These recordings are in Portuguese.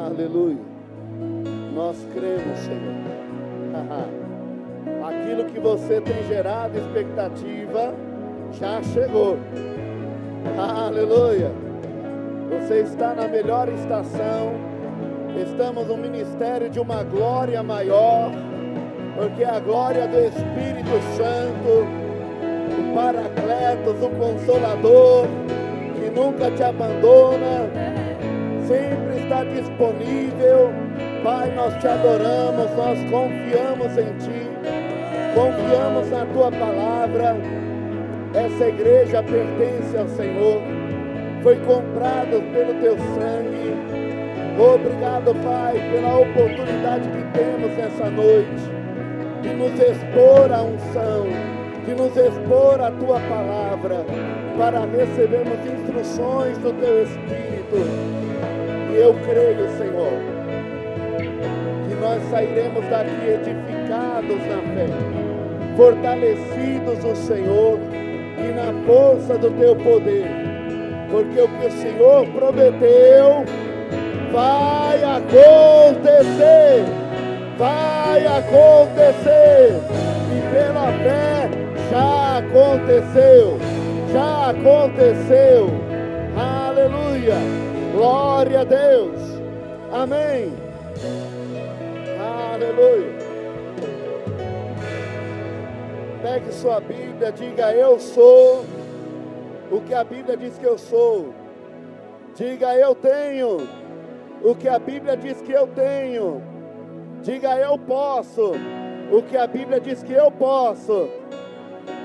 Aleluia. Nós cremos, Senhor. Aquilo que você tem gerado expectativa já chegou. Aleluia. Você está na melhor estação. Estamos no ministério de uma glória maior, porque a glória do Espírito Santo, o Paracletos, o Consolador, que nunca te abandona, sempre está disponível. Pai, nós te adoramos, nós confiamos em Ti, confiamos na Tua palavra. Essa igreja pertence ao Senhor, foi comprado pelo Teu sangue. Obrigado, Pai, pela oportunidade que temos nessa noite, de nos expor à unção, de nos expor à Tua palavra, para recebermos instruções do Teu Espírito. E eu creio, Senhor, que nós sairemos daqui edificados na fé, fortalecidos no Senhor e na força do Teu poder, porque o que o Senhor prometeu vai acontecer, vai acontecer, e pela fé já aconteceu, já aconteceu. Aleluia, glória a Deus, amém, aleluia. Pegue sua Bíblia, diga: eu sou o que a Bíblia diz que eu sou. Diga: eu tenho o que a Bíblia diz que eu tenho. Diga: eu posso o que a Bíblia diz que eu posso.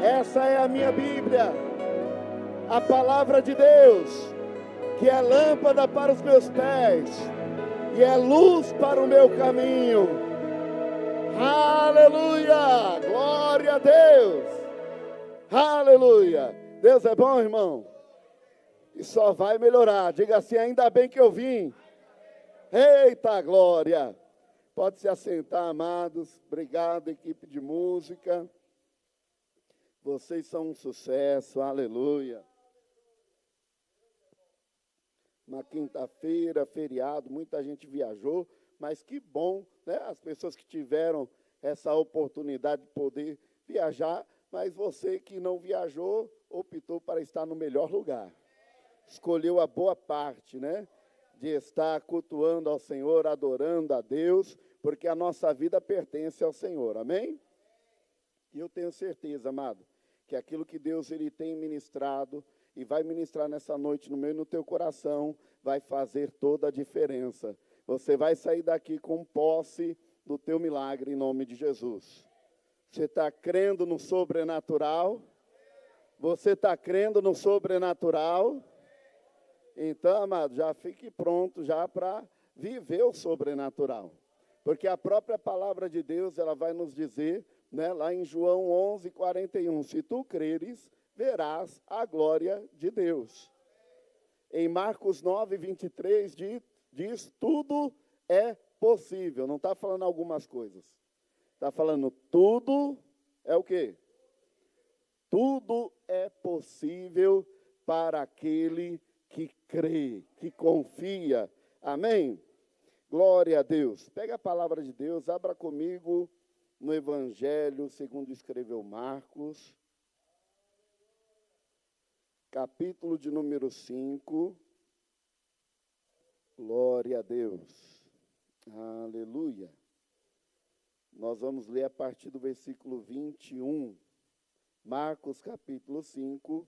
Essa é a minha Bíblia, a palavra de Deus, que é lâmpada para os meus pés e é luz para o meu caminho. Aleluia, glória a Deus, aleluia. Deus é bom, irmão, e só vai melhorar. Diga assim: ainda bem que eu vim. Eita glória. Pode se assentar, amados. Obrigado, equipe de música. Vocês são um sucesso, aleluia. Uma quinta-feira, feriado, muita gente viajou, mas que bom, né? As pessoas que tiveram essa oportunidade de poder viajar, mas você que não viajou, optou para estar no melhor lugar. Escolheu a boa parte, né? De estar cultuando ao Senhor, adorando a Deus, porque a nossa vida pertence ao Senhor, amém? E eu tenho certeza, amado, que aquilo que Deus ele tem ministrado e vai ministrar nessa noite no meu e no teu coração, vai fazer toda a diferença. Você vai sair daqui com posse do teu milagre em nome de Jesus. Você está crendo no sobrenatural? Você está crendo no sobrenatural? Então, amado, já fique pronto já para viver o sobrenatural. Porque a própria palavra de Deus, ela vai nos dizer, né, lá em João 11:41, se tu creres, verás a glória de Deus. Em Marcos 9:23 diz, tudo é possível. Não está falando algumas coisas. Está falando tudo é o quê? Tudo é possível para aquele que crê, que confia. Amém? Glória a Deus. Pega a palavra de Deus, abra comigo no Evangelho segundo escreveu Marcos, capítulo de número 5. Glória a Deus. Aleluia. Nós vamos ler a partir do versículo 21. Marcos, capítulo 5,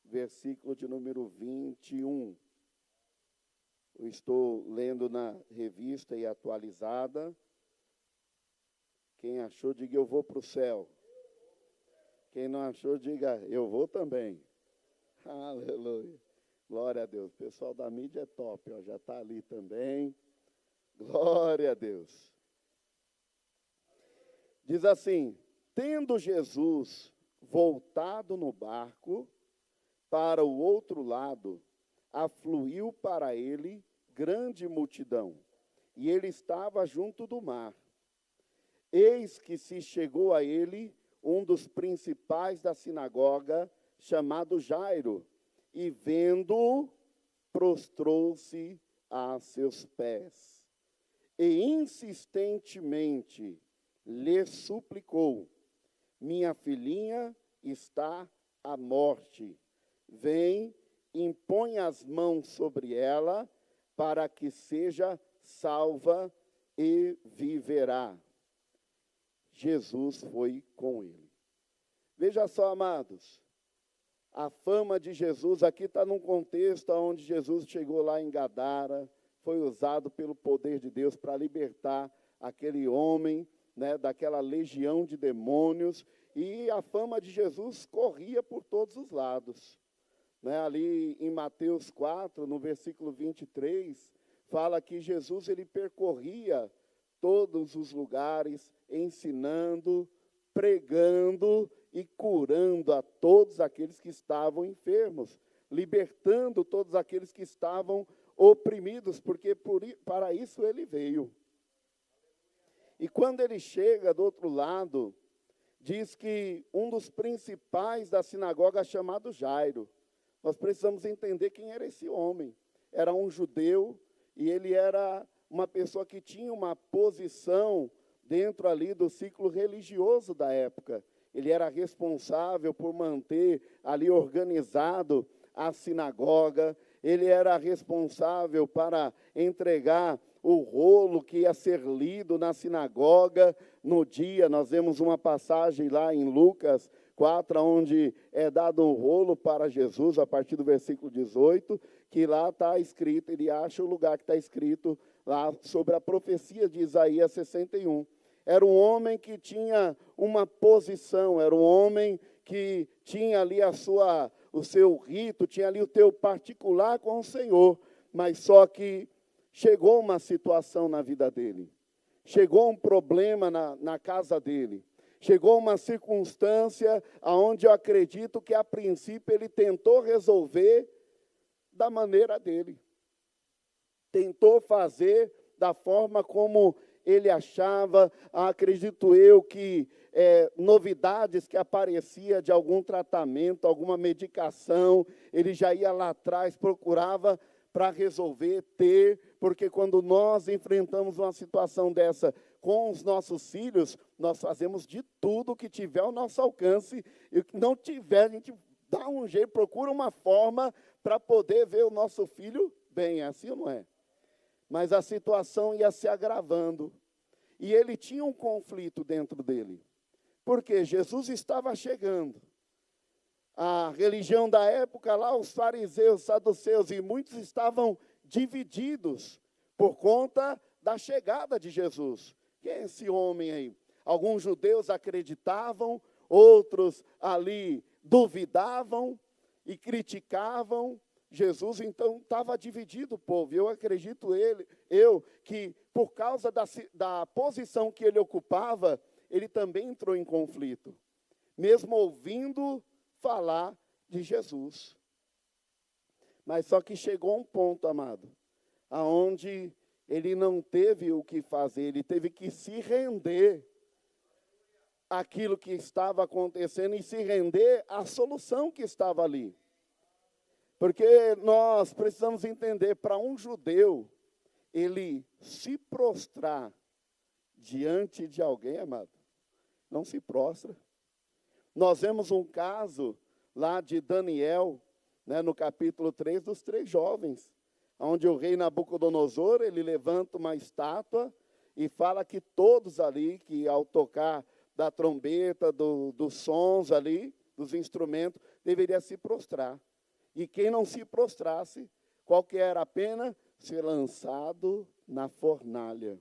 versículo de número 21. Eu estou lendo na revista e atualizada. Quem achou, diga: eu vou para o céu. Quem não achou, diga: eu vou também. Aleluia. Glória a Deus. O pessoal da mídia é top, ó, já está ali também. Glória a Deus. Diz assim: tendo Jesus voltado no barco para o outro lado, afluiu para ele grande multidão, e ele estava junto do mar. Eis que se chegou a ele um dos principais da sinagoga, chamado Jairo, e vendo-o, prostrou-se a seus pés. E insistentemente lhe suplicou: minha filhinha está à morte. Vem, impõe as mãos sobre ela, para que seja salva e viverá. Jesus foi com ele. Veja só, amados, a fama de Jesus, aqui está num contexto onde Jesus chegou lá em Gadara, foi usado pelo poder de Deus para libertar aquele homem, né, daquela legião de demônios, e a fama de Jesus corria por todos os lados. Né, ali em Mateus 4, no versículo 23, fala que Jesus ele percorria todos os lugares, ensinando, pregando e curando a todos aqueles que estavam enfermos, libertando todos aqueles que estavam oprimidos, porque para isso ele veio. E quando ele chega do outro lado, diz que um dos principais da sinagoga, chamado Jairo, nós precisamos entender quem era esse homem. Era um judeu e ele era uma pessoa que tinha uma posição dentro ali do ciclo religioso da época. Ele era responsável por manter ali organizado a sinagoga, ele era responsável para entregar o rolo que ia ser lido na sinagoga no dia. Nós vemos uma passagem lá em Lucas 4, onde é dado um rolo para Jesus, a partir do versículo 18, que lá está escrito, ele acha o lugar que está escrito lá sobre a profecia de Isaías 61. Era um homem que tinha uma posição, era um homem que tinha ali o seu rito, tinha ali o teu particular com o Senhor, mas só que chegou uma situação na vida dele, chegou um problema na casa dele, chegou uma circunstância onde eu acredito que a princípio ele tentou resolver da maneira dele, tentou fazer da forma como ele achava, acredito eu que novidades que aparecia de algum tratamento, alguma medicação, ele já ia lá atrás, procurava para resolver, porque quando nós enfrentamos uma situação dessa com os nossos filhos, nós fazemos de tudo que tiver ao nosso alcance, e o que não tiver, a gente dá um jeito, procura uma forma para poder ver o nosso filho bem, assim ou não é? Mas a situação ia se agravando, e ele tinha um conflito dentro dele, porque Jesus estava chegando. A religião da época lá, os fariseus, saduceus, e muitos estavam divididos por conta da chegada de Jesus. Quem é esse homem aí? Alguns judeus acreditavam, outros ali duvidavam e criticavam Jesus. Então estava dividido o povo. Eu acredito que por causa da posição que ele ocupava, ele também entrou em conflito, mesmo ouvindo falar de Jesus. Mas só que chegou um ponto, amado, aonde ele não teve o que fazer, ele teve que se render àquilo que estava acontecendo e se render à solução que estava ali. Porque nós precisamos entender, para um judeu, ele se prostrar diante de alguém, amado, não se prostra. Nós vemos um caso lá de Daniel, né, no capítulo 3, dos 3 jovens, onde o rei Nabucodonosor, ele levanta uma estátua e fala que todos ali, que ao tocar da trombeta, dos sons ali, dos instrumentos, deveria se prostrar. E quem não se prostrasse, qual que era a pena? Ser lançado na fornalha.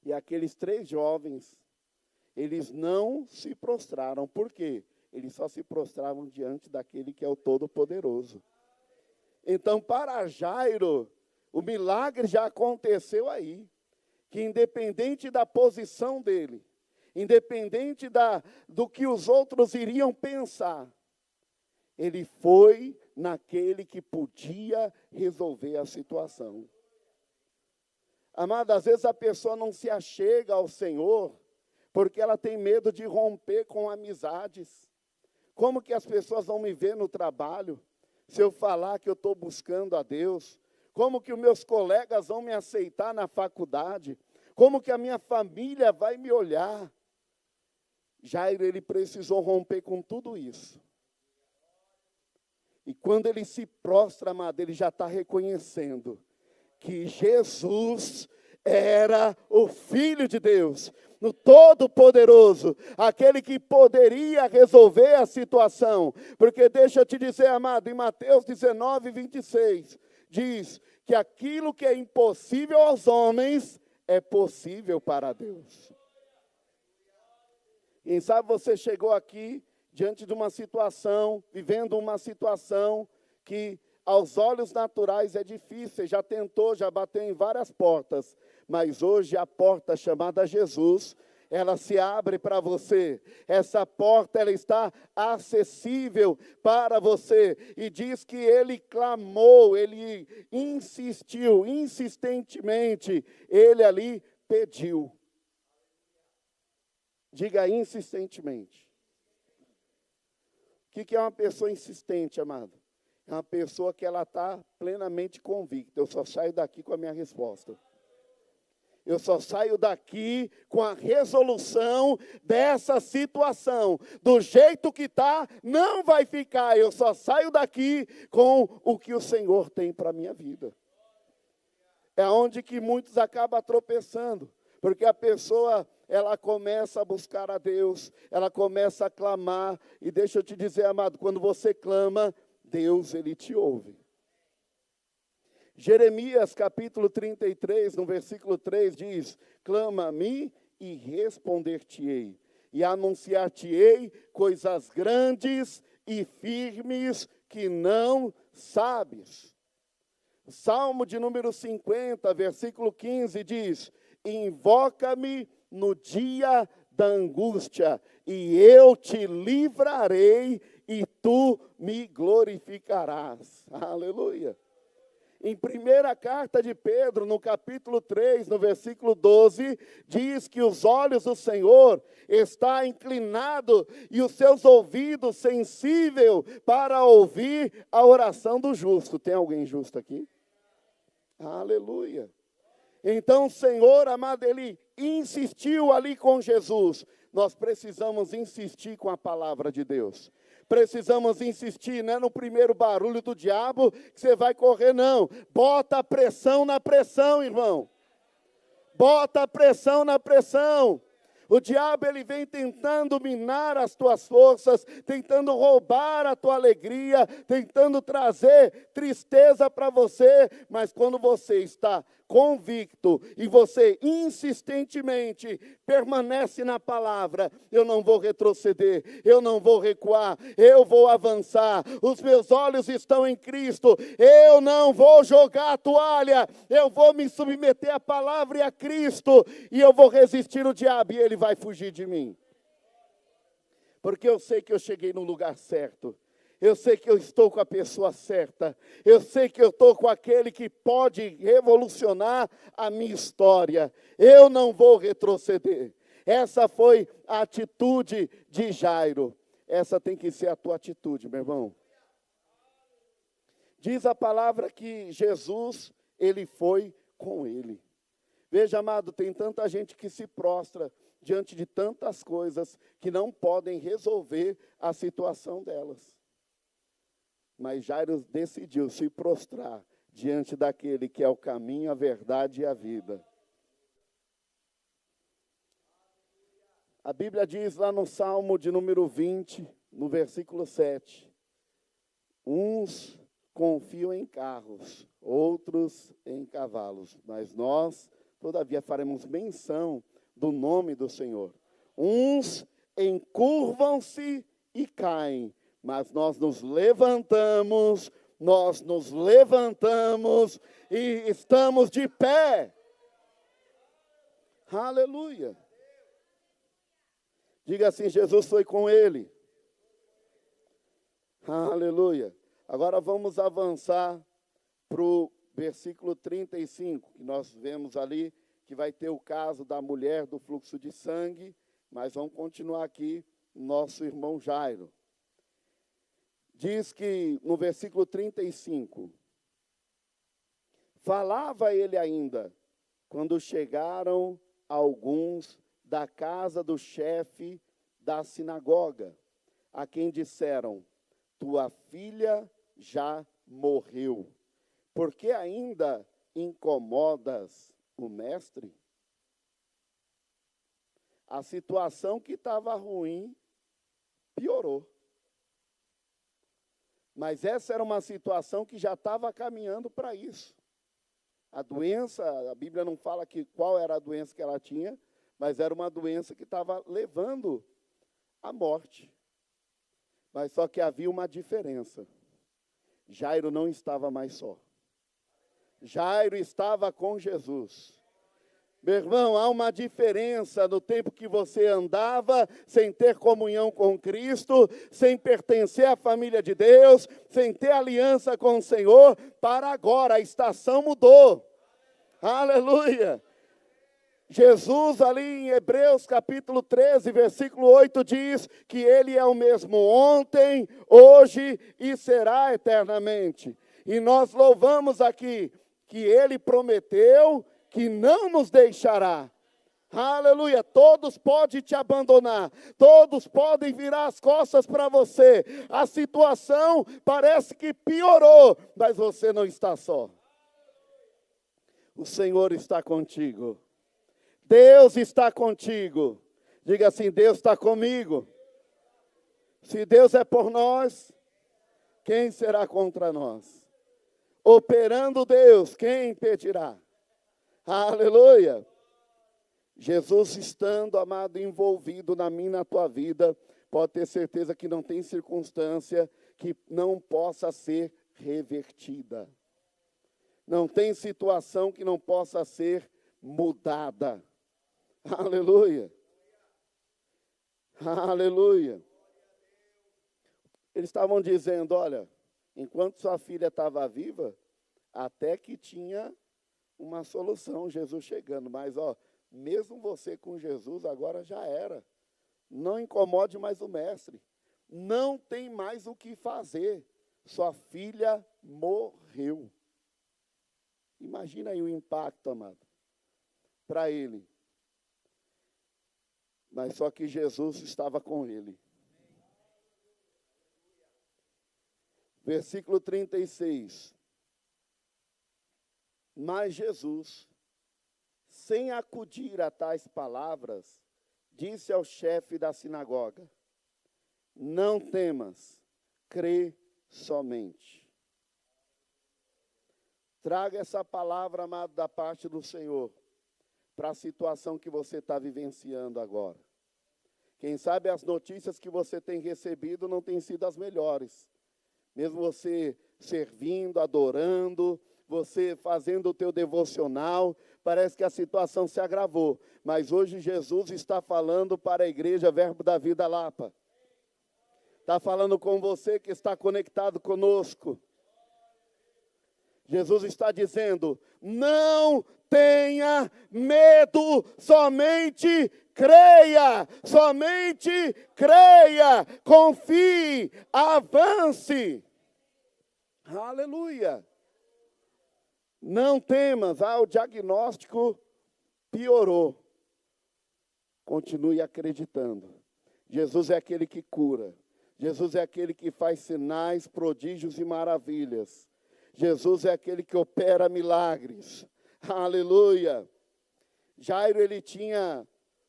E aqueles 3 jovens, eles não se prostraram. Por quê? Eles só se prostravam diante daquele que é o Todo-Poderoso. Então, para Jairo, o milagre já aconteceu aí. Que independente da posição dele, independente do que os outros iriam pensar, ele foi naquele que podia resolver a situação. Amado, às vezes a pessoa não se achega ao Senhor, porque ela tem medo de romper com amizades. Como que as pessoas vão me ver no trabalho se eu falar que eu estou buscando a Deus? Como que os meus colegas vão me aceitar na faculdade? Como que a minha família vai me olhar? Jairo, ele precisou romper com tudo isso. E quando ele se prostra, amado, ele já está reconhecendo que Jesus era o Filho de Deus, no Todo-Poderoso, aquele que poderia resolver a situação. Porque deixa eu te dizer, amado, em Mateus 19, 26, diz que aquilo que é impossível aos homens é possível para Deus. Quem sabe você chegou aqui diante de uma situação, vivendo uma situação que aos olhos naturais é difícil, já tentou, já bateu em várias portas, mas hoje a porta chamada Jesus, ela se abre para você. Essa porta, ela está acessível para você. E diz que ele clamou, ele insistiu, insistentemente, ele ali pediu. Diga insistentemente. O que é uma pessoa insistente, amado? É uma pessoa que ela está plenamente convicta. Eu só saio daqui com a minha resposta. Eu só saio daqui com a resolução dessa situação. Do jeito que está, não vai ficar. Eu só saio daqui com o que o Senhor tem para a minha vida. É onde que muitos acabam tropeçando. Porque a pessoa, ela começa a buscar a Deus, ela começa a clamar. E deixa eu te dizer, amado, quando você clama, Deus, ele te ouve. Jeremias, capítulo 33, no versículo 3, diz: clama a mim e responder-te-ei, e anunciar-te-ei coisas grandes e firmes que não sabes. Salmo de número 50, versículo 15, diz: invoca-me no dia da angústia, e eu te livrarei, e tu me glorificarás. Aleluia. Em primeira carta de Pedro, no capítulo 3, no versículo 12, diz que os olhos do Senhor está inclinado e os seus ouvidos sensíveis para ouvir a oração do justo. Tem alguém justo aqui? Aleluia. Então o Senhor, amado, ele insistiu ali com Jesus. Nós precisamos insistir com a palavra de Deus. Precisamos insistir, não é no primeiro barulho do diabo que você vai correr, não. Bota a pressão na pressão, irmão. Bota a pressão na pressão. O diabo, ele vem tentando minar as tuas forças, tentando roubar a tua alegria, tentando trazer tristeza para você, mas quando você está convicto e você insistentemente permanece na palavra, eu não vou retroceder, eu não vou recuar, eu vou avançar, os meus olhos estão em Cristo, eu não vou jogar a toalha, eu vou me submeter à palavra e a Cristo, e eu vou resistir o diabo, e ele vai fugir de mim, porque eu sei que eu cheguei no lugar certo. Eu sei que eu estou com a pessoa certa. Eu sei que eu estou com aquele que pode revolucionar a minha história. Eu não vou retroceder. Essa foi a atitude de Jairo. Essa tem que ser a tua atitude, meu irmão. Diz a palavra que Jesus, ele foi com ele. Veja, amado, tem tanta gente que se prostra diante de tantas coisas que não podem resolver a situação delas. Mas Jairo decidiu se prostrar diante daquele que é o caminho, a verdade e a vida. A Bíblia diz lá no Salmo de número 20, no versículo 7, uns confiam em carros, outros em cavalos, mas nós, todavia, faremos menção do nome do Senhor. Uns encurvam-se e caem, mas nós nos levantamos e estamos de pé. Aleluia. Diga assim, Jesus foi com ele. Aleluia. Agora vamos avançar para o versículo 35, que nós vemos ali, que vai ter o caso da mulher do fluxo de sangue, Mas vamos continuar aqui, nosso irmão Jairo. Diz que no versículo 35, falava ele ainda, quando chegaram alguns da casa do chefe da sinagoga, a quem disseram, tua filha já morreu, por que ainda incomodas o mestre? A situação que estava ruim piorou. Mas essa era uma situação que já estava caminhando para isso. A doença, a Bíblia não fala qual era a doença que ela tinha, mas era uma doença que estava levando à morte. Mas só que havia uma diferença. Jairo não estava mais só. Jairo estava com Jesus. Meu irmão, há uma diferença no tempo que você andava sem ter comunhão com Cristo, sem pertencer à família de Deus, sem ter aliança com o Senhor, para agora, a estação mudou. Aleluia! Jesus ali em Hebreus capítulo 13, versículo 8 diz que Ele é o mesmo ontem, hoje e será eternamente. E nós louvamos aqui que Ele prometeu que não nos deixará. Aleluia, todos podem te abandonar, todos podem virar as costas para você. A situação parece que piorou, mas você não está só. O Senhor está contigo. Deus está contigo. Diga assim, Deus está comigo. Se Deus é por nós, quem será contra nós? Operando Deus, quem impedirá? Aleluia! Jesus estando, amado, envolvido na minha e na tua vida, pode ter certeza que não tem circunstância que não possa ser revertida. Não tem situação que não possa ser mudada. Aleluia! Aleluia! Eles estavam dizendo, olha, enquanto sua filha estava viva, até que tinha uma solução, Jesus chegando. Mas, mesmo você com Jesus, agora já era. Não incomode mais o mestre. Não tem mais o que fazer. Sua filha morreu. Imagina aí o impacto, amado, para ele. Mas só que Jesus estava com ele. Versículo 36. Mas Jesus, sem acudir a tais palavras, disse ao chefe da sinagoga, não temas, crê somente. Traga essa palavra, amado, da parte do Senhor, para a situação que você está vivenciando agora. Quem sabe as notícias que você tem recebido não têm sido as melhores. Mesmo você servindo, adorando, você fazendo o teu devocional, parece que a situação se agravou. Mas hoje Jesus está falando para a igreja Verbo da Vida Lapa. Está falando com você que está conectado conosco. Jesus está dizendo, não tenha medo, somente creia, confie, avance. Aleluia. Não temas, o diagnóstico piorou. Continue acreditando. Jesus é aquele que cura. Jesus é aquele que faz sinais, prodígios e maravilhas. Jesus é aquele que opera milagres. Aleluia. Jairo, ele tinha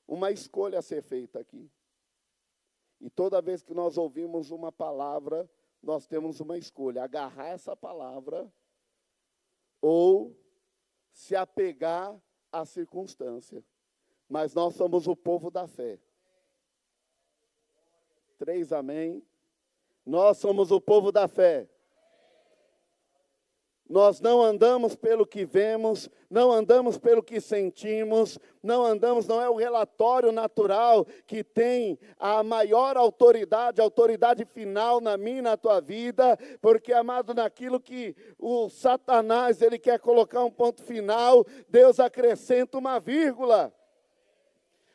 uma escolha a ser feita aqui. E toda vez que nós ouvimos uma palavra, nós temos uma escolha. Agarrar essa palavra ou se apegar à circunstância. Mas nós somos o povo da fé. 3 amém. Nós somos o povo da fé. Nós não andamos pelo que vemos, não andamos pelo que sentimos, não é o relatório natural que tem a maior autoridade, a autoridade final na minha e na tua vida, porque, amado, naquilo que o Satanás, ele quer colocar um ponto final, Deus acrescenta uma vírgula.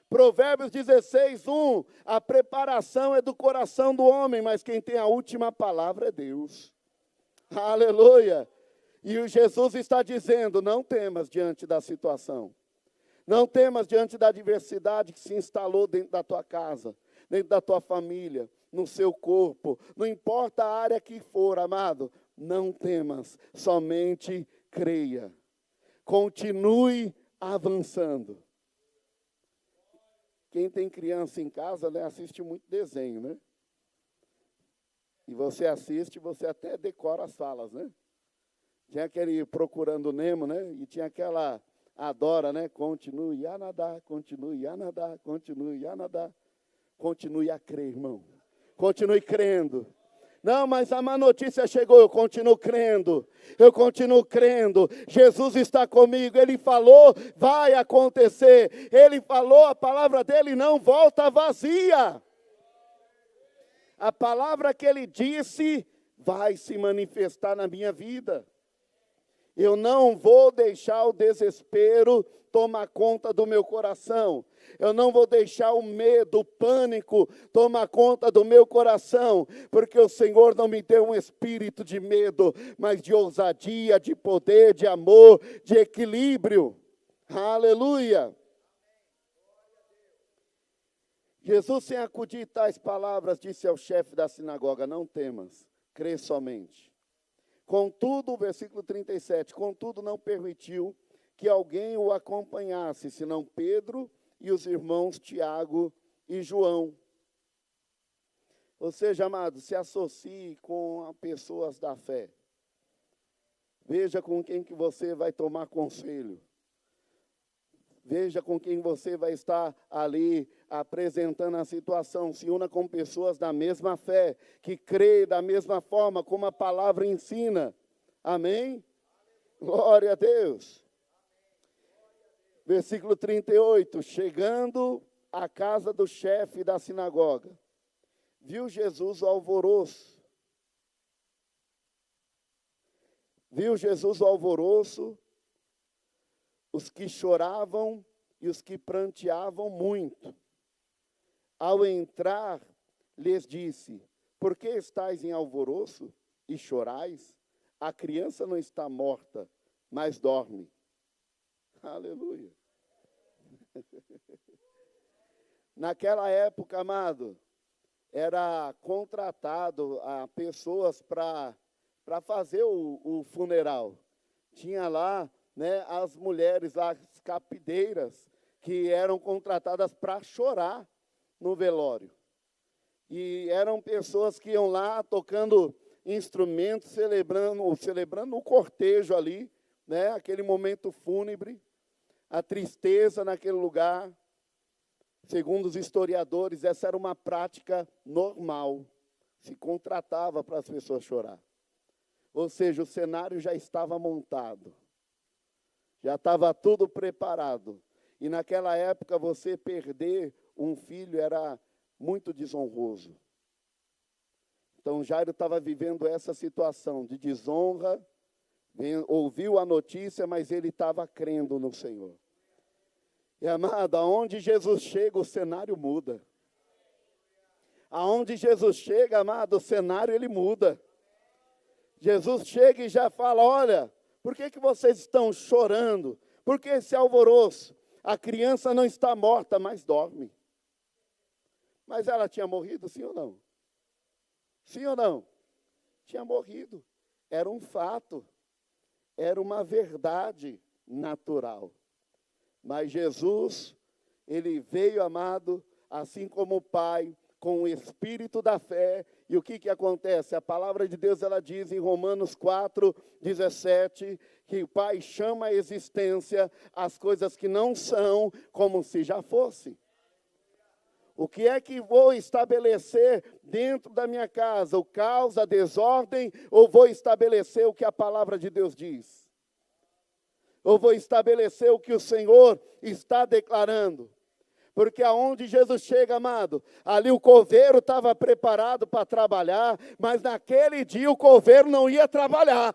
Provérbios 16:1, a preparação é do coração do homem, mas quem tem a última palavra é Deus. Aleluia! E o Jesus está dizendo, não temas diante da situação. Não temas diante da adversidade que se instalou dentro da tua casa, dentro da tua família, no seu corpo. Não importa a área que for, amado, não temas, somente creia. Continue avançando. Quem tem criança em casa, né, assiste muito desenho, né? E você assiste, você até decora as falas, né? Tinha aquele Procurando Nemo, né? E tinha aquela Adora, né? Continue a nadar, continue a nadar, continue a nadar. Continue a crer, irmão. Continue crendo. Não, mas a má notícia chegou, eu continuo crendo. Eu continuo crendo. Jesus está comigo, Ele falou, vai acontecer. Ele falou, a palavra dele não volta vazia. A palavra que Ele disse vai se manifestar na minha vida. Eu não vou deixar o desespero tomar conta do meu coração. Eu não vou deixar o medo, o pânico tomar conta do meu coração, porque o Senhor não me deu um espírito de medo, mas de ousadia, de poder, de amor, de equilíbrio. Aleluia! Jesus, sem acudir tais palavras, disse ao chefe da sinagoga, não temas, crê somente. Contudo, versículo 37, contudo não permitiu que alguém o acompanhasse, senão Pedro e os irmãos Tiago e João. Ou seja, amado, se associe com pessoas da fé. Veja com quem que você vai tomar conselho. Veja com quem você vai estar ali apresentando a situação. Se una com pessoas da mesma fé, que crê da mesma forma como a palavra ensina. Amém? Glória a Deus. Versículo 38. Chegando à casa do chefe da sinagoga, viu Jesus o alvoroço. Viu Jesus o alvoroço, os que choravam e os que pranteavam muito. Ao entrar, lhes disse, por que estáis em alvoroço e chorais? A criança não está morta, mas dorme. Aleluia. Naquela época, amado, era contratado a pessoas para fazer o funeral. Tinha lá, né, as mulheres, as capideiras, que eram contratadas para chorar no velório. E eram pessoas que iam lá tocando instrumentos, celebrando o cortejo ali, né, aquele momento fúnebre, a tristeza naquele lugar. Segundo os historiadores, essa era uma prática normal. Se contratava para as pessoas chorar. Ou seja, o cenário já estava montado. Já estava tudo preparado. E naquela época, você perder um filho era muito desonroso. Então, Jairo estava vivendo essa situação de desonra, ouviu a notícia, mas ele estava crendo no Senhor. E, amado, aonde Jesus chega, o cenário muda. Aonde Jesus chega, amado, o cenário ele muda. Jesus chega e já fala, olha, por que vocês estão chorando? Por que esse alvoroço? A criança não está morta, mas dorme. Mas ela tinha morrido, sim ou não? Sim ou não? Tinha morrido. Era um fato. Era uma verdade natural. Mas Jesus, ele veio, amado, assim como o Pai, com o espírito da fé. E o que acontece? A palavra de Deus, ela diz em Romanos 4:17, que o Pai chama a existência as coisas que não são como se já fossem. O que é que vou estabelecer dentro da minha casa? O caos, a desordem, ou vou estabelecer o que a palavra de Deus diz? Ou vou estabelecer o que o Senhor está declarando? Porque aonde Jesus chega, amado, ali o coveiro estava preparado para trabalhar, mas naquele dia o coveiro não ia trabalhar.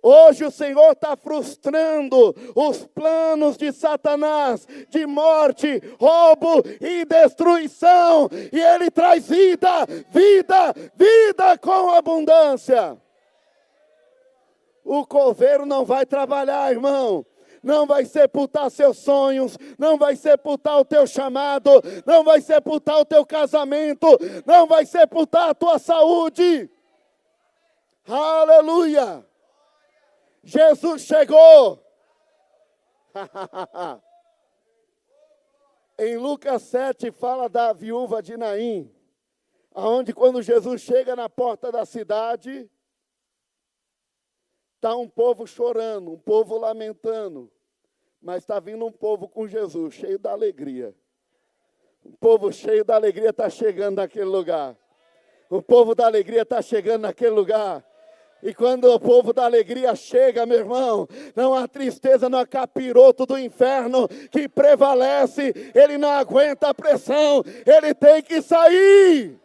Hoje o Senhor está frustrando os planos de Satanás, de morte, roubo e destruição. E Ele traz vida, vida, vida com abundância. O coveiro não vai trabalhar, irmão. Não vai sepultar seus sonhos, não vai sepultar o teu chamado, não vai sepultar o teu casamento, não vai sepultar a tua saúde. Aleluia! Jesus chegou. Em Lucas 7 fala da viúva de Naim, aonde quando Jesus chega na porta da cidade, está um povo chorando, um povo lamentando, mas está vindo um povo com Jesus, cheio da alegria. Um povo cheio da alegria está chegando naquele lugar. O povo da alegria está chegando naquele lugar. E quando o povo da alegria chega, meu irmão, não há tristeza, não há capiroto do inferno que prevalece. Ele não aguenta a pressão, ele tem que sair.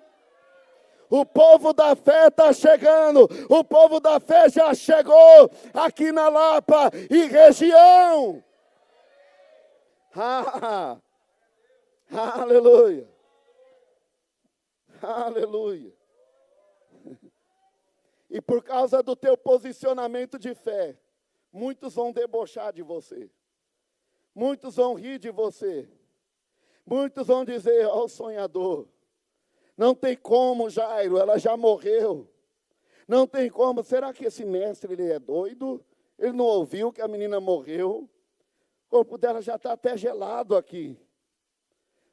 O povo da fé está chegando, o povo da fé já chegou aqui na Lapa e região. Aleluia, aleluia. E por causa do teu posicionamento de fé, muitos vão debochar de você. Muitos vão rir de você. Muitos vão dizer, ó, o sonhador. Não tem como, Jairo, ela já morreu. Não tem como, será que esse mestre ele é doido? Ele não ouviu que a menina morreu? O corpo dela já está até gelado aqui.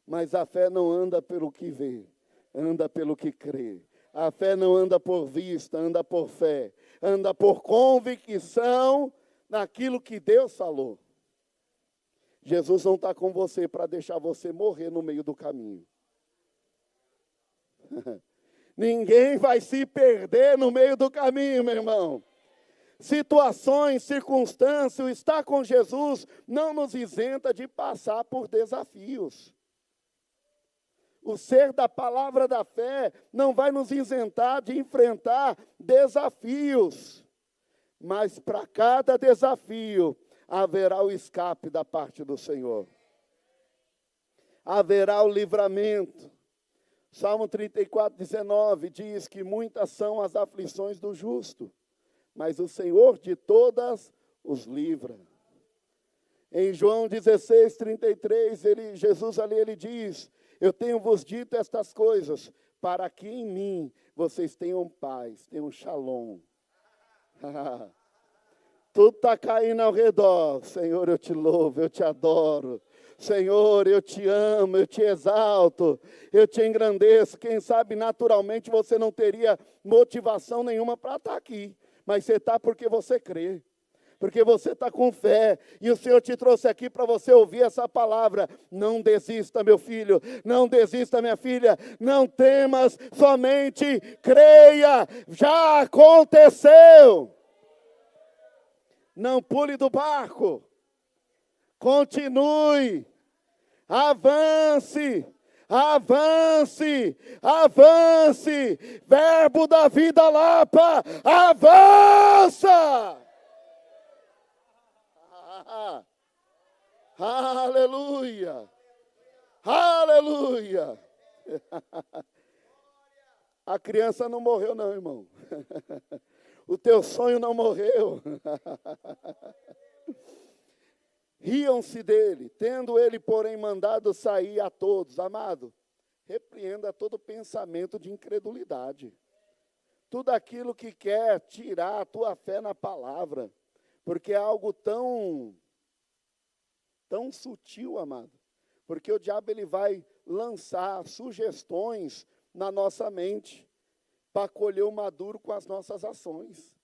Mas a fé não anda pelo que vê, anda pelo que crê. A fé não anda por vista, anda por fé. Anda por convicção naquilo que Deus falou. Jesus não está com você para deixar você morrer no meio do caminho. Ninguém vai se perder no meio do caminho, meu irmão. Situações, circunstâncias, estar com Jesus não nos isenta de passar por desafios. O ser da palavra da fé não vai nos isentar de enfrentar desafios. Mas para cada desafio haverá o escape da parte do Senhor. Haverá o livramento. Salmo 34, 19 diz que muitas são as aflições do justo, mas o Senhor de todas os livra. Em João 16, 33, Jesus ali ele diz, eu tenho vos dito estas coisas, para que em mim vocês tenham paz, tenham shalom. Tudo está caindo ao redor. Senhor, eu te louvo, eu te adoro. Senhor, eu te amo, eu te exalto, eu te engrandeço. Quem sabe naturalmente você não teria motivação nenhuma para estar aqui, mas você está porque você crê. Porque você está com fé, e o Senhor te trouxe aqui para você ouvir essa palavra. Não desista, meu filho, não desista, minha filha, não temas, somente creia, já aconteceu. Não pule do barco, continue, avance, avance, avance, Verbo da Vida Lapa, avança! Aleluia, aleluia. A criança não morreu não, irmão. O teu sonho não morreu. Riam-se dele, tendo ele, porém, mandado sair a todos. Amado, repreenda todo pensamento de incredulidade. Tudo aquilo que quer tirar a tua fé na palavra. Porque é algo tão sutil, amado. Porque o diabo ele vai lançar sugestões na nossa mente para colher o maduro com as nossas ações.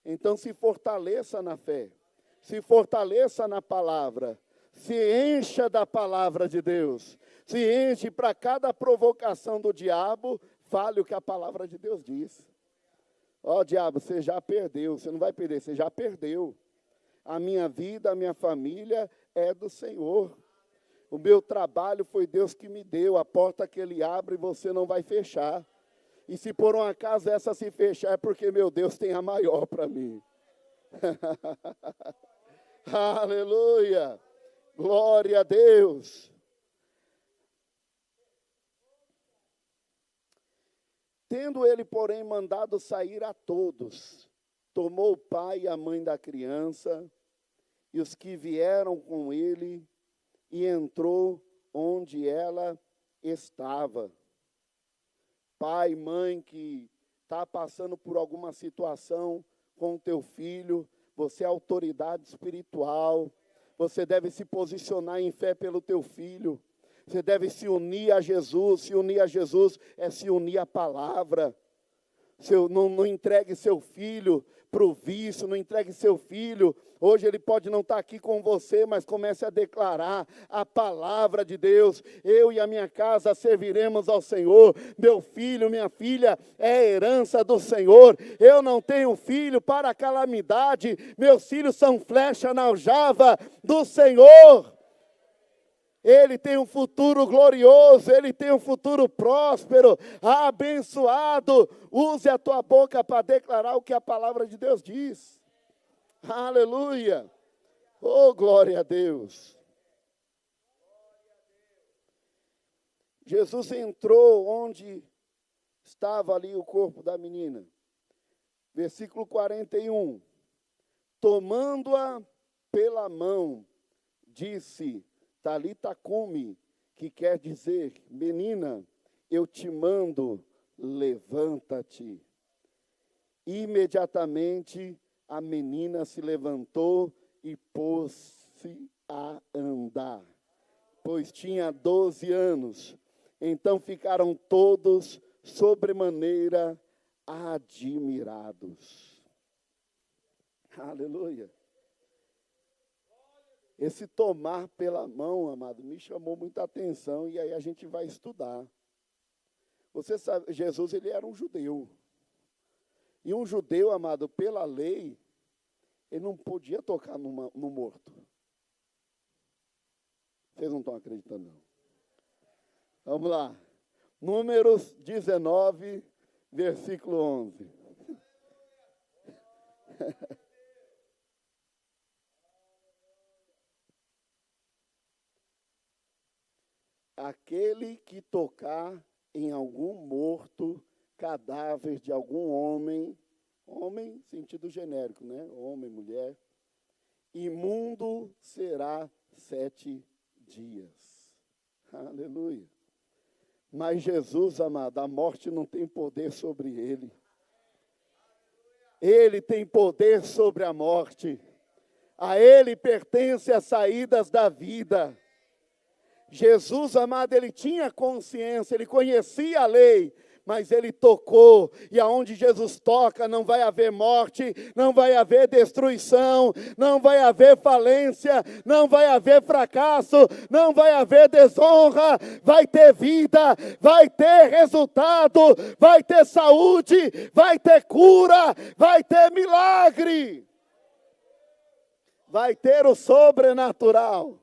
Então se fortaleça na fé, se fortaleça na palavra, se encha da palavra de Deus, se enche para cada provocação do diabo, fale o que a palavra de Deus diz. Ó, diabo, você já perdeu, você não vai perder, você já perdeu. A minha vida, a minha família é do Senhor. O meu trabalho foi Deus que me deu, a porta que Ele abre você não vai fechar. E se por um acaso essa se fechar, é porque meu Deus tem a maior para mim. Aleluia! Glória a Deus! Tendo ele, porém, mandado sair a todos, tomou o pai e a mãe da criança, e os que vieram com ele, e entrou onde ela estava. Pai, mãe que está passando por alguma situação com o teu filho, você é autoridade espiritual, você deve se posicionar em fé pelo teu filho, você deve se unir a Jesus é se unir à palavra. Não entregue seu filho para o vício, não entregue seu filho. Hoje ele pode não estar aqui com você, mas comece a declarar a palavra de Deus. Eu e a minha casa serviremos ao Senhor. Meu filho, minha filha, é herança do Senhor. Eu não tenho filho para a calamidade. Meus filhos são flecha na aljava do Senhor. Ele tem um futuro glorioso, ele tem um futuro próspero, abençoado. Use a tua boca para declarar o que a palavra de Deus diz. Aleluia. Oh, glória a Deus. Jesus entrou onde estava ali o corpo da menina. Versículo 41. Tomando-a pela mão, disse: Talita cumi, que quer dizer, menina, eu te mando, levanta-te. Imediatamente a menina se levantou e pôs-se a andar, pois tinha 12 anos. Então ficaram todos sobremaneira admirados. Aleluia. Esse tomar pela mão, amado, me chamou muita atenção, e aí a gente vai estudar. Você sabe, Jesus, ele era um judeu. E um judeu, amado, pela lei, ele não podia tocar no morto. Vocês não estão acreditando, não. Vamos lá. Números 19, versículo 11. Aquele que tocar em algum morto, cadáver de algum homem, homem, sentido genérico, né? Homem, mulher, imundo será 7 dias. Aleluia. Mas Jesus, amado, a morte não tem poder sobre ele. Ele tem poder sobre a morte. A ele pertence as saídas da vida. Jesus, amado, ele tinha consciência, ele conhecia a lei, mas ele tocou, e aonde Jesus toca não vai haver morte, não vai haver destruição, não vai haver falência, não vai haver fracasso, não vai haver desonra, vai ter vida, vai ter resultado, vai ter saúde, vai ter cura, vai ter milagre, vai ter o sobrenatural.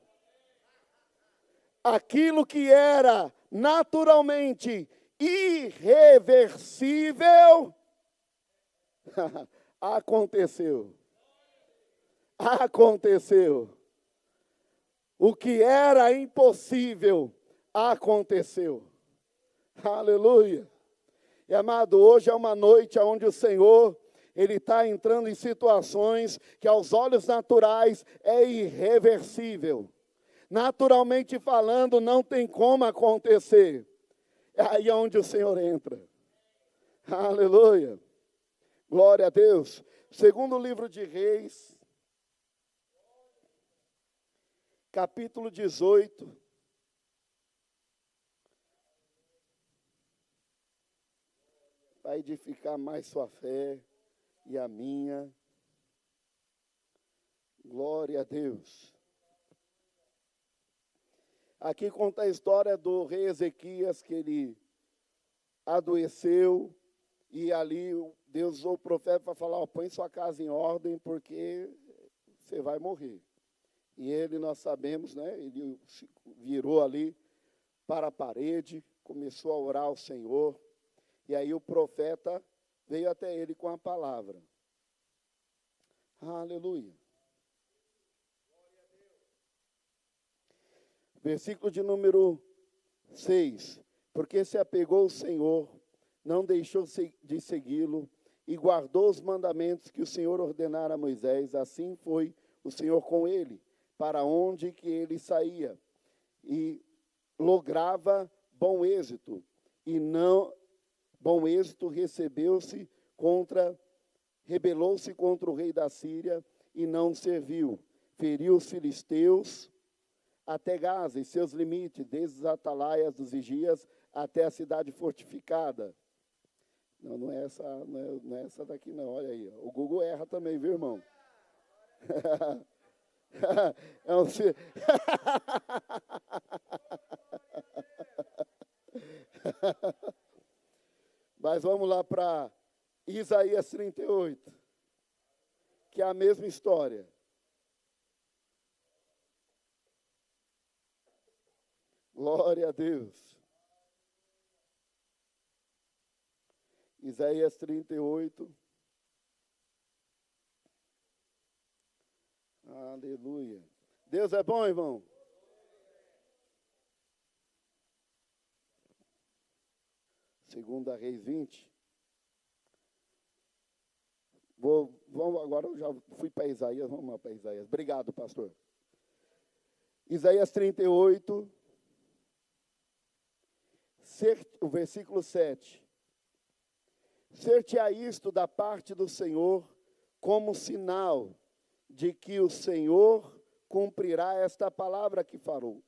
Aquilo que era naturalmente irreversível, aconteceu. Aconteceu. O que era impossível, aconteceu. Aleluia. E amado, hoje é uma noite onde o Senhor, ele está entrando em situações que aos olhos naturais é irreversível. Naturalmente falando, não tem como acontecer. É aí onde o Senhor entra. Aleluia. Glória a Deus. Segundo livro de Reis, capítulo 18. Vai edificar mais sua fé e a minha. Glória a Deus. Aqui conta a história do rei Ezequias, que ele adoeceu, e ali Deus usou o profeta para falar: põe sua casa em ordem, porque você vai morrer. E ele, nós sabemos, né, ele virou ali para a parede, começou a orar ao Senhor, E aí o profeta veio até ele com a palavra. Aleluia. Versículo de número 6. Porque se apegou ao Senhor, não deixou de segui-lo, e guardou os mandamentos que o Senhor ordenara a Moisés, assim foi o Senhor com ele, para onde que ele saía, e lograva bom êxito, e não bom êxito rebelou-se contra o rei da Síria, e não serviu, feriu os filisteus até Gaza, e seus limites, desde as atalaias dos vigias até a cidade fortificada. Não é essa daqui não, olha aí. O Google erra também, viu, irmão? Mas vamos lá para Isaías 38, que é a mesma história. Glória a Deus. Isaías 38. Aleluia. Deus é bom, irmão. Segunda Reis 20. Agora eu já fui para Isaías, vamos lá para Isaías. Obrigado, pastor. Isaías 38, o versículo 7. Ser-te-á isto da parte do Senhor como sinal de que o Senhor cumprirá esta palavra que falou.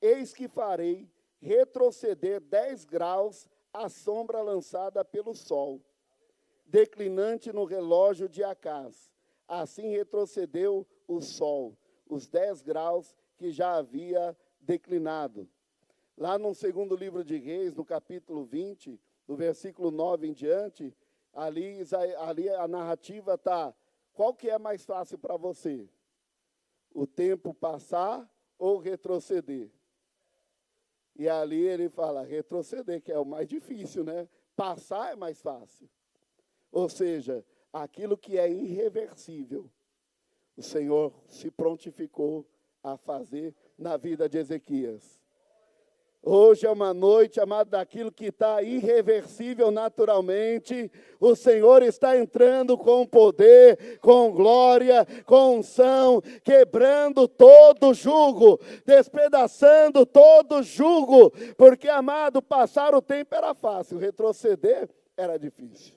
Eis que farei retroceder 10 graus a sombra lançada pelo sol, declinante no relógio de Acás. Assim retrocedeu o sol, os 10 graus que já havia declinado. Lá no segundo livro de Reis, no capítulo 20, do versículo 9 em diante, ali a narrativa está, qual que é mais fácil para você? O tempo passar ou retroceder? E ali ele fala, retroceder, que é o mais difícil, né? Passar é mais fácil. Ou seja, aquilo que é irreversível, o Senhor se prontificou a fazer na vida de Ezequias. Hoje é uma noite, amado, daquilo que está irreversível naturalmente. O Senhor está entrando com poder, com glória, com unção, quebrando todo jugo, despedaçando todo jugo. Porque, amado, passar o tempo era fácil, retroceder era difícil.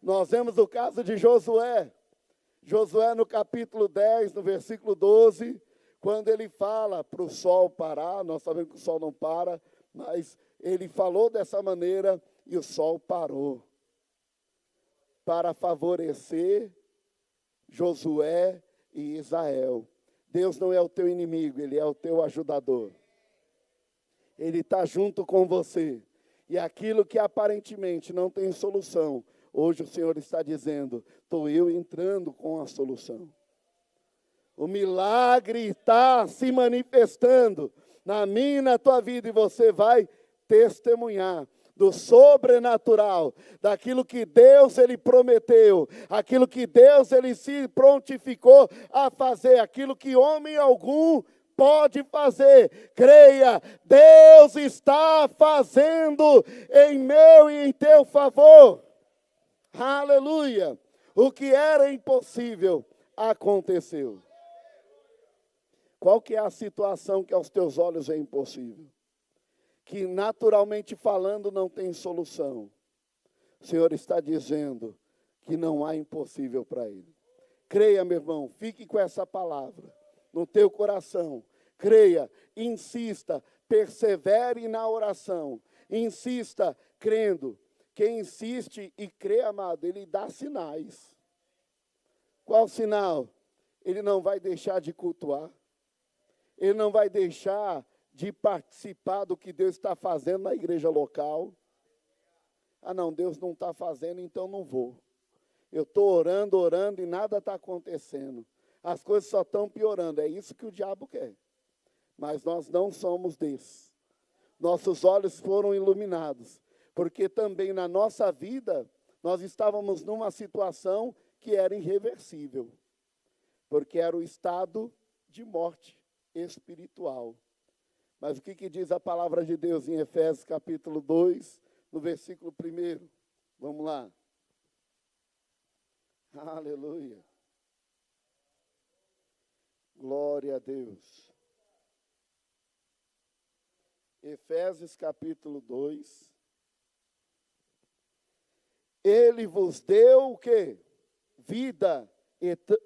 Nós vemos o caso de Josué. Josué no capítulo 10, no versículo 12... quando ele fala para o sol parar, nós sabemos que o sol não para, mas ele falou dessa maneira e o sol parou. Para favorecer Josué e Israel. Deus não é o teu inimigo, Ele é o teu ajudador. Ele está junto com você. E aquilo que aparentemente não tem solução, hoje o Senhor está dizendo, estou eu entrando com a solução. O milagre está se manifestando na minha e na tua vida, e você vai testemunhar do sobrenatural, daquilo que Deus ele prometeu, aquilo que Deus ele se prontificou a fazer, aquilo que homem algum pode fazer. Creia, Deus está fazendo em meu e em teu favor. Aleluia! O que era impossível aconteceu. Qual que é a situação que aos teus olhos é impossível? Que naturalmente falando não tem solução. O Senhor está dizendo que não há impossível para Ele. Creia, meu irmão, fique com essa palavra no teu coração. Creia, insista, persevere na oração. Insista, crendo. Quem insiste e crê, amado, ele dá sinais. Qual sinal? Ele não vai deixar de cultuar. Ele não vai deixar de participar do que Deus está fazendo na igreja local. Ah, não, Deus não está fazendo, então não vou. Eu estou orando e nada está acontecendo. As coisas só estão piorando. É isso que o diabo quer. Mas nós não somos desses. nossos olhos foram iluminados, porque também na nossa vida nós estávamos numa situação que era irreversível, porque era o estado de morte espiritual. Mas o que diz a palavra de Deus em Efésios capítulo 2, no versículo 1? Vamos lá. Aleluia. Glória a Deus. Efésios capítulo 2. Ele vos deu o quê? Vida,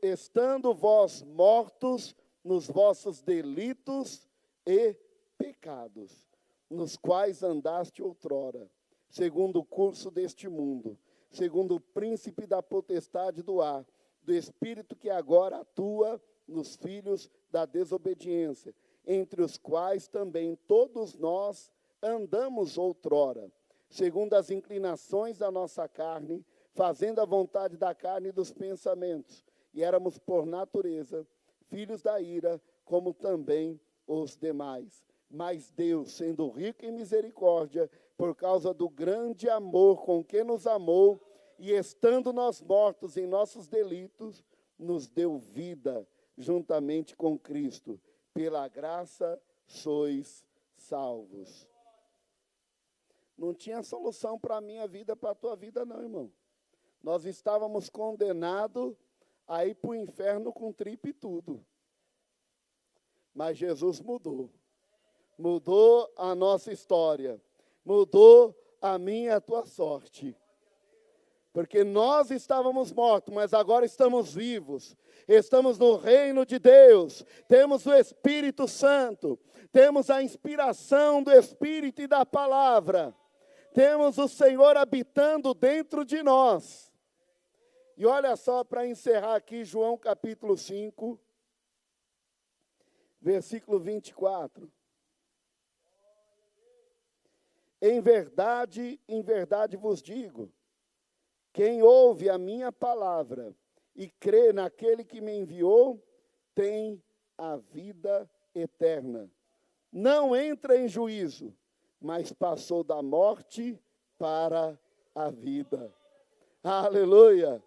estando vós mortos nos vossos delitos e pecados, nos quais andaste outrora, segundo o curso deste mundo, segundo o príncipe da potestade do ar, do espírito que agora atua nos filhos da desobediência, entre os quais também todos nós andamos outrora, segundo as inclinações da nossa carne, fazendo a vontade da carne e dos pensamentos, e éramos por natureza filhos da ira, como também os demais. Mas Deus, sendo rico em misericórdia, por causa do grande amor com que nos amou, e estando nós mortos em nossos delitos, nos deu vida juntamente com Cristo. Pela graça sois salvos. Não tinha solução para a minha vida, para a tua vida não, irmão. Nós estávamos condenados a ir para o inferno com tripa e tudo. Mas Jesus mudou. Mudou a nossa história. Mudou a minha e a tua sorte. Porque nós estávamos mortos, mas agora estamos vivos. Estamos no reino de Deus. Temos o Espírito Santo. Temos a inspiração do Espírito e da palavra. Temos o Senhor habitando dentro de nós. E olha só, para encerrar aqui, João capítulo 5, versículo 24. Em verdade vos digo, quem ouve a minha palavra e crê naquele que me enviou, tem a vida eterna. Não entra em juízo, mas passou da morte para a vida. Aleluia!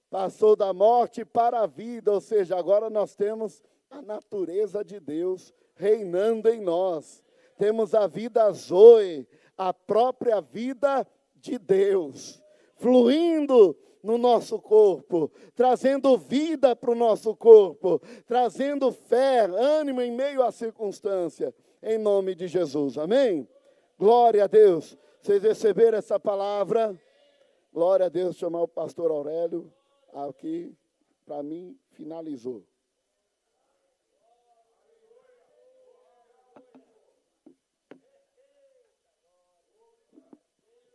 Passou da morte para a vida, ou seja, agora nós temos a natureza de Deus reinando em nós. Temos a vida Zoe, a própria vida de Deus, fluindo no nosso corpo, trazendo vida para o nosso corpo, trazendo fé, ânimo em meio à circunstância, em nome de Jesus, amém? Glória a Deus. Vocês receberam essa palavra? Glória a Deus. Chamar o pastor Aurélio aqui, para mim, finalizou.